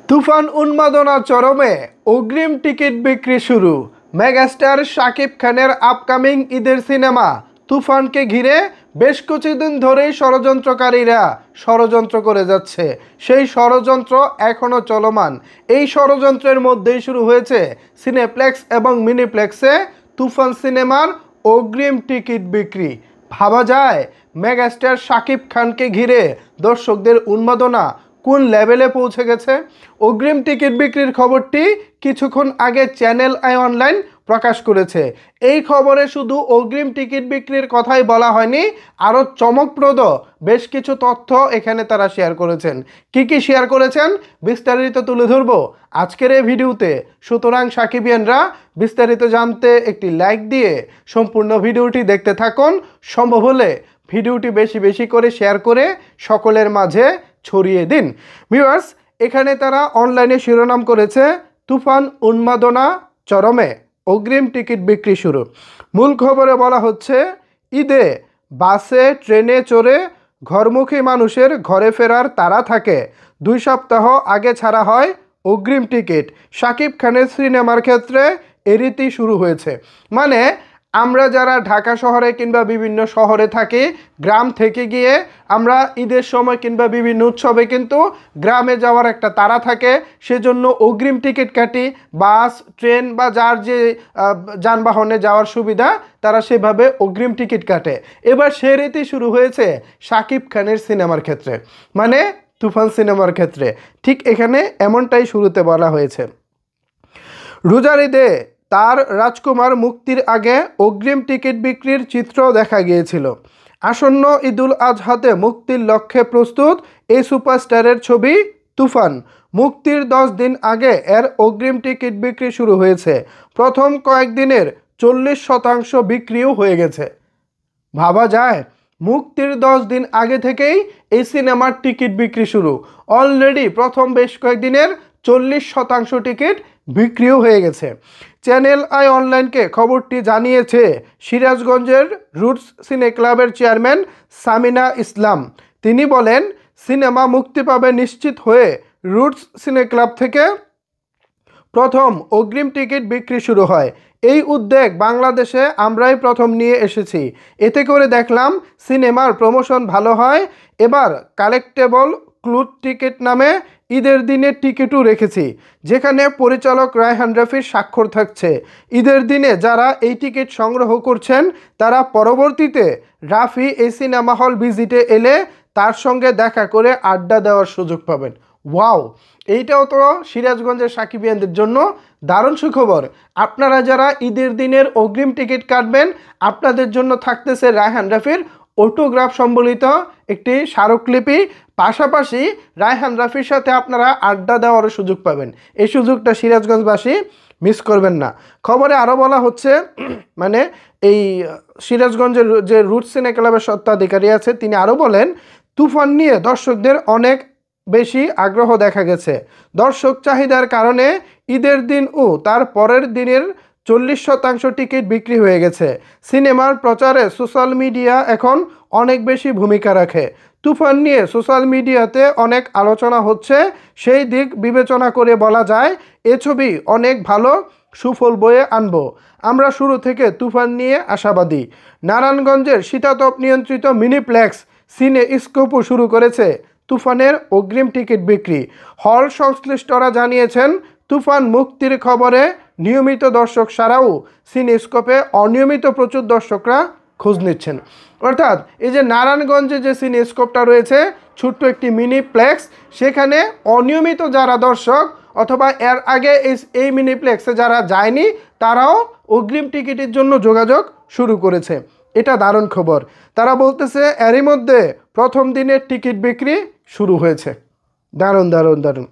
তুফান উন্মাদনা চরমে, অগ্রিম টিকিট বিক্রি শুরু। মেগাস্টার শাকিব খানের আপকামিং ঈদের সিনেমা তুফানকে ঘিরে বেশ কিছুদিন ধরেই ষড়যন্ত্রকারীরা ষড়যন্ত্র করে যাচ্ছে। সেই ষড়যন্ত্র এখনও চলমান। এই ষড়যন্ত্রের মধ্যেই শুরু হয়েছে সিনেপ্লেক্স এবং মিনিপ্লেক্সে তুফান সিনেমার অগ্রিম টিকিট বিক্রি। ভাবা যায় মেগাস্টার শাকিব খানকে ঘিরে দর্শকদের উন্মাদনা কোন লেভেলে পৌঁছে গেছে। অগ্রিম টিকিট বিক্রির খবরটি কিছুক্ষণ আগে চ্যানেল আই অনলাইন প্রকাশ করেছে। এই খবরে শুধু অগ্রিম টিকিট বিক্রির কথাই বলা হয়নি, আরও চমকপ্রদ বেশ কিছু তথ্য এখানে তারা শেয়ার করেছেন। কি শেয়ার করেছেন বিস্তারিত তুলে ধরব আজকের এই ভিডিওতে। সুতরাং সাকিবিয়ানরা বিস্তারিত জানতে একটি লাইক দিয়ে সম্পূর্ণ ভিডিওটি দেখতে থাকুন। সম্ভব হলে ভিডিওটি বেশি বেশি করে শেয়ার করে সকলের মাঝে ছড়িয়ে দিন। ভিউয়ার্স, এখানে তারা অনলাইনে শিরোনাম করেছে তুফান উন্মাদনা চরমে, অগ্রিম টিকিট বিক্রি শুরু। মূল খবরে বলা হচ্ছে, ঈদে বাসে ট্রেনে চড়ে ঘরমুখী মানুষের ঘরে ফেরার তাড়া থাকে। 2 সপ্তাহ আগে ছাড়া হয় অগ্রিম টিকিট। শাকিব খানের সিনেমার ক্ষেত্রে এ রীতি শুরু হয়েছে। মানে আমরা যারা ঢাকা শহরে কিংবা বিভিন্ন শহরে থাকি, গ্রাম থেকে গিয়ে আমরা ঈদের সময় কিংবা বিভিন্ন উৎসবে কিন্তু গ্রামে যাওয়ার একটা তাড়া থাকে, সেজন্য অগ্রিম টিকিট কাটি। বাস, ট্রেন বা যার যে যানবাহনে যাওয়ার সুবিধা তারা সেভাবে অগ্রিম টিকিট কাটে। এবার সে রীতি শুরু হয়েছে শাকিব খানের সিনেমার ক্ষেত্রে, মানে তুফান সিনেমার ক্ষেত্রে। ঠিক এখানে এমনটাই শুরুতে বলা হয়েছে। রোজার ঈদে তার রাজকুমার মুক্তির আগে অগ্রিম টিকিট বিক্রির চিত্র দেখা গিয়েছিল। আসন্ন ঈদুল আজহাতে মুক্তির লক্ষ্যে প্রস্তুত এই সুপারস্টারের ছবি তুফান মুক্তির 10 দিন আগে এর অগ্রিম টিকিট বিক্রি শুরু হয়েছে। প্রথম কয়েকদিনের 40% বিক্রিও হয়ে গেছে। ভাবা যায় মুক্তির 10 দিন আগে থেকেই এই সিনেমার টিকিট বিক্রি শুরু। অলরেডি প্রথম বেশ কয়েকদিনের 40% টিকিট বিক্রিও হয়ে গেছে। চ্যানেল আই অনলাইনকে খবরটি জানিয়েছে সিরাজগঞ্জের রুটস সিনে ক্লাবের চেয়ারম্যান সামিনা ইসলাম। তিনি বলেন, সিনেমা মুক্তি পাবে নিশ্চিত হয়ে রুটস সিনে ক্লাব থেকে প্রথম অগ্রিম টিকিট বিক্রি শুরু হয়। এই উদ্যোগ বাংলাদেশে আমরাই প্রথম নিয়ে এসেছি। এতে করে দেখলাম সিনেমার প্রমোশন ভালো হয়। এবার কালেক্টেবল ক্লুড টিকিট নামে ঈদের দিনের টিকিটও রেখেছি, যেখানে পরিচালক রায়হান রাফির স্বাক্ষর থাকছে। ঈদের দিনে যারা এই টিকিট সংগ্রহ করছেন তারা পরবর্তীতে রাফি এই সিনেমা হল ভিজিটে এলে তার সঙ্গে দেখা করে আড্ডা দেওয়ার সুযোগ পাবেন। ওয়াও, এইটাও তো সিরাজগঞ্জের সাকিবিয়ানদের জন্য দারুণ সুখবর। আপনারা যারা ঈদের দিনের অগ্রিম টিকিট কাটবেন, আপনাদের জন্য থাকতেছে রায়হান রাফির অটোগ্রাফ সম্বলিত একটি স্মারকলিপি। পাশাপাশি রায়হান রাফির সাথে আপনারা আড্ডা দেওয়ারও সুযোগ পাবেন। এই সুযোগটা সিরাজগঞ্জবাসী মিস করবেন না। খবরে আরও বলা হচ্ছে, মানে এই সিরাজগঞ্জের যে রুট সিনে ক্লাবের স্বত্বাধিকারী আছে তিনি আরও বলেন, তুফান নিয়ে দর্শকদের অনেক বেশি আগ্রহ দেখা গেছে। দর্শক চাহিদার কারণে ঈদের দিন ও তার পরের দিনের 40% টিকিট বিক্রি হয়ে গেছে। সিনেমার প্রচারে সোশ্যাল মিডিয়া এখন অনেক বেশি ভূমিকা রাখে। তুফান নিয়ে সোশ্যাল মিডিয়াতে অনেক আলোচনা হচ্ছে। সেই দিক বিবেচনা করে বলা যায় এ ছবি অনেক ভালো সুফল বয়ে আনবো। আমরা শুরু থেকে তুফান নিয়ে আশাবাদী। নারায়ণগঞ্জের শীতাতপ নিয়ন্ত্রিত মিনিপ্লেক্স সিনে স্কোপও শুরু করেছে তুফানের অগ্রিম টিকিট বিক্রি। হল সংশ্লিষ্টরা জানিয়েছেন, তুফান মুক্তির খবরে নিয়মিত দর্শক ছাড়াও সিনেস্কোপে অনিয়মিত প্রচুর দর্শকরা খোঁজ নিচ্ছেন। অর্থাৎ এই যে নারায়ণগঞ্জে যে সিনেস্কোপটা রয়েছে, ছোট্ট একটি মিনিপ্লেক্স, সেখানে অনিয়মিত যারা দর্শক অথবা এর আগে এই মিনিপ্লেক্সে যারা যায়নি তারাও অগ্রিম টিকিটের জন্য যোগাযোগ শুরু করেছে। এটা দারুণ খবর। তারা বলতেছে এরই মধ্যে প্রথম দিনের টিকিট বিক্রি শুরু হয়েছে। দারুণ দারুণ দারুণ।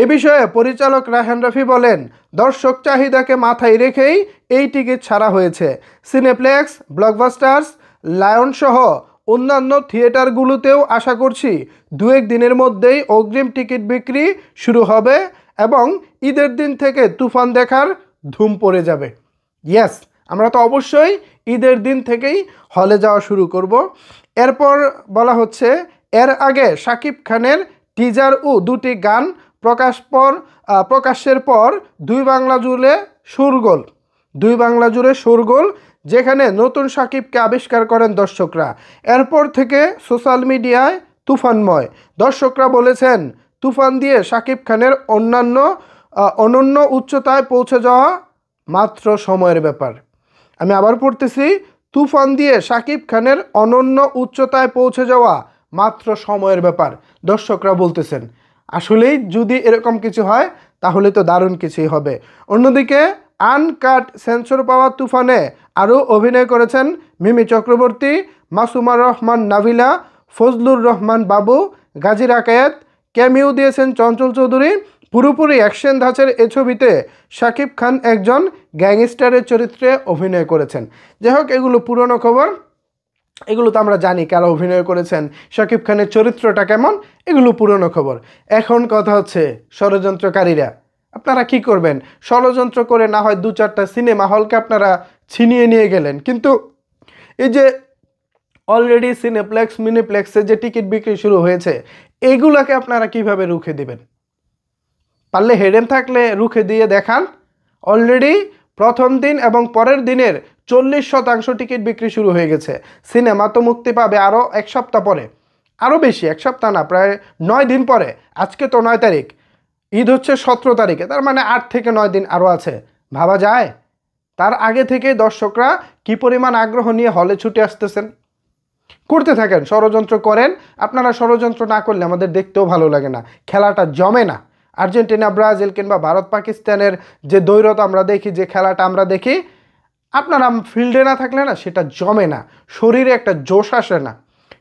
এ বিষয়ে পরিচালক রায়হান রাফি বলেন, দর্শক চাহিদাকে মাথায় রেখেই এই টিকিট ছাড়া হয়েছে। সিনেপ্লেক্স, ব্লকবাস্টার্স, লায়ন সহ অন্যান্য থিয়েটারগুলোতেও আশা করছি 2-1 দিনের মধ্যেই অগ্রিম টিকিট বিক্রি শুরু হবে এবং ঈদের দিন থেকে তুফান দেখার ধুম পড়ে যাবে। ইয়েস, আমরা তো অবশ্যই ঈদের দিন থেকেই হলে যাওয়া শুরু করব। এরপর বলা হচ্ছে, এর আগে শাকিব খানের টিজার ও 2টি গান প্রকাশের পর দুই বাংলা জুড়ে শোরগোল, যেখানে নতুন সাকিবকে আবিষ্কার করেন দর্শকরা। এরপর থেকে সোশ্যাল মিডিয়ায় তুফানময়। দর্শকরা বলেছেন তুফান দিয়ে সাকিব খানের অনন্য উচ্চতায় পৌঁছে যাওয়া মাত্র সময়ের ব্যাপার। আমি আবার পড়তেছি, তুফান দিয়ে সাকিব খানের অনন্য উচ্চতায় পৌঁছে যাওয়া মাত্র সময়ের ব্যাপার। দর্শকরা বলতেছেন আসলেই যদি এরকম কিছু হয় তাহলে তো দারুণ কিছুই হবে। অন্যদিকে আনকাট সেন্সর পাওয়া তুফানে আরও অভিনয় করেছেন মিমি চক্রবর্তী, মাসুমার রহমান নাভিলা, ফজলুর রহমান বাবু, গাজী রাকায়েত, ক্যামিও দিয়েছেন চঞ্চল চৌধুরী। পুরোপুরি অ্যাকশন ধাঁচের এ ছবিতে শাকিব খান একজন গ্যাংস্টারের চরিত্রে অভিনয় করেছেন। যাই হোক, এগুলো পুরনো খবর, এগুলো তো আমরা জানি কারা অভিনয় করেছেন, শাকিব খানের চরিত্রটা কেমন, এগুলো পুরনো খবর। এখন কথা হচ্ছে ষড়যন্ত্রকারীরা আপনারা কি করবেন? ষড়যন্ত্র করে না হয় 2-4টা সিনেমা হলকে আপনারা ছিনিয়ে নিয়ে গেলেন, কিন্তু এই যে অলরেডি সিনেপ্লেক্স মিনিপ্লেক্সে যে টিকিট বিক্রি শুরু হয়েছে, এইগুলোকে আপনারা কিভাবে রুখে দিবেন? পারলে হেডেন থাকলে রুখে দিয়ে দেখান। অলরেডি প্রথম দিন এবং পরের দিনের 40% টিকিট বিক্রি শুরু হয়ে গেছে। সিনেমা তো মুক্তি পাবে আরও 1 সপ্তাহ পরে, আরও বেশি, 1 সপ্তাহ না, প্রায় 9 দিন পরে। আজকে তো 9 তারিখ, ঈদ হচ্ছে 17 তারিখে, তার মানে 8 থেকে 9 দিন আরও আছে। ভাবা যায়? তার আগে থেকে দর্শকরা কি পরিমাণ আগ্রহ নিয়ে হলে ছুটে আসতেছেন। করতে থাকেন, ষড়যন্ত্র করেন। আপনারা ষড়যন্ত্র না করলে আমাদের দেখতেও ভালো লাগে না, খেলাটা জমে না। আর্জেন্টিনা, ব্রাজিল কিংবা ভারত পাকিস্তানের যে দ্বৈরথ আমরা দেখি, যে খেলাটা আমরা দেখি, আপনারা ফিল্ডে না থাকলে না সেটা জমে না, শরীরে একটা জোশ আসে না।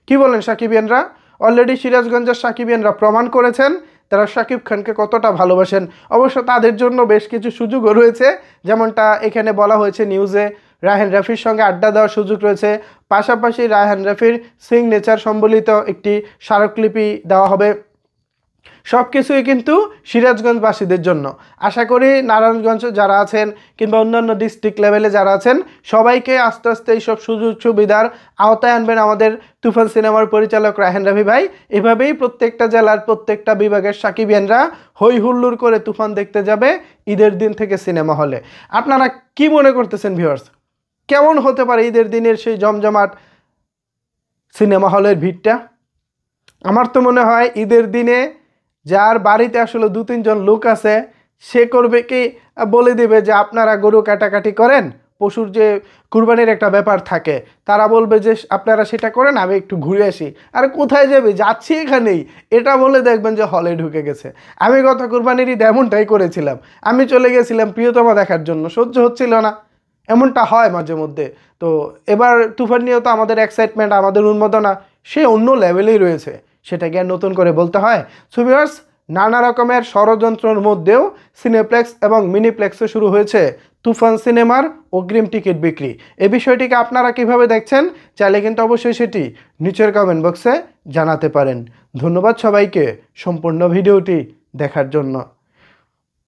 কি বলেন সাকিবিয়ানরা? অলরেডি সিরাজগঞ্জের সাকিবিয়ানরা প্রমাণ করেছেন তারা শাকিব খানকে কতটা ভালোবাসেন। অবশ্য তাদের জন্য বেশ কিছু সুযোগও রয়েছে, যেমনটা এখানে বলা হয়েছে নিউজে। রায়হান রাফির সঙ্গে আড্ডা দেওয়ার সুযোগ রয়েছে, পাশাপাশি রায়হান রাফির সিগনেচার সম্বলিত একটি স্মারকলিপি দেওয়া হবে। সব কিছুই কিন্তু সিরাজগঞ্জবাসীদের জন্য। আশা করি নারায়ণগঞ্জ যারা আছেন কিংবা অন্যান্য ডিস্ট্রিক্ট লেভেলে যারা আছেন, সবাইকে আস্তে আস্তে এইসব সুযোগ সুবিধার আওতায় আনবেন আমাদের তুফান সিনেমার পরিচালক রায়হান রাফি ভাই। এভাবেই প্রত্যেকটা জেলার প্রত্যেকটা বিভাগের সাকিবিয়ানরা হই হুল্লোড় করে তুফান দেখতে যাবে ঈদের দিন থেকে সিনেমা হলে। আপনারা কি মনে করতেছেন ভিউয়ার্স? কেমন হতে পারে ঈদের দিনের সেই জমজমাট সিনেমা হলের ভিড়টা? আমার তো মনে হয় ঈদের দিনে যার বাড়িতে আসলে 2-3 জন লোক আছে, সে করবে কি, বলে দেবে যে আপনারা গরু কাটাকাটি করেন, পশুর যে কুরবানির একটা ব্যাপার থাকে, তারা বলবে যে আপনারা সেটা করেন, আমি একটু ঘুরে আসি। আর কোথায় যাবে, যাচ্ছি এখানেই, এটা বলে দেখবেন যে হলে ঢুকে গেছে। আমি গত কুরবানির ঈদ এমনটাই করেছিলাম। আমি চলে গেছিলাম প্রিয়তমা দেখার জন্য, সহ্য হচ্ছিল না। এমনটা হয় মাঝে মধ্যে। তো এবার তুফান নিয়েও তো আমাদের এক্সাইটমেন্ট, আমাদের উন্মাদনা সে অন্য লেভেলেই রয়েছে, সেটাকে আর নতুন করে বলতে হয়? সো ভিউয়ার্স, নানা রকমের ষড়যন্ত্রের মধ্যেও সিনেপ্লেক্স এবং মিনিপ্লেক্সে শুরু হয়েছে তুফান সিনেমার অগ্রিম টিকিট বিক্রি। এই বিষয়টিকে আপনারা কিভাবে দেখছেন, চাইলে কিন্তু অবশ্যই সেটি নিচের কমেন্ট বক্সে জানাতে পারেন। ধন্যবাদ সবাইকে সম্পূর্ণ ভিডিওটি দেখার জন্য।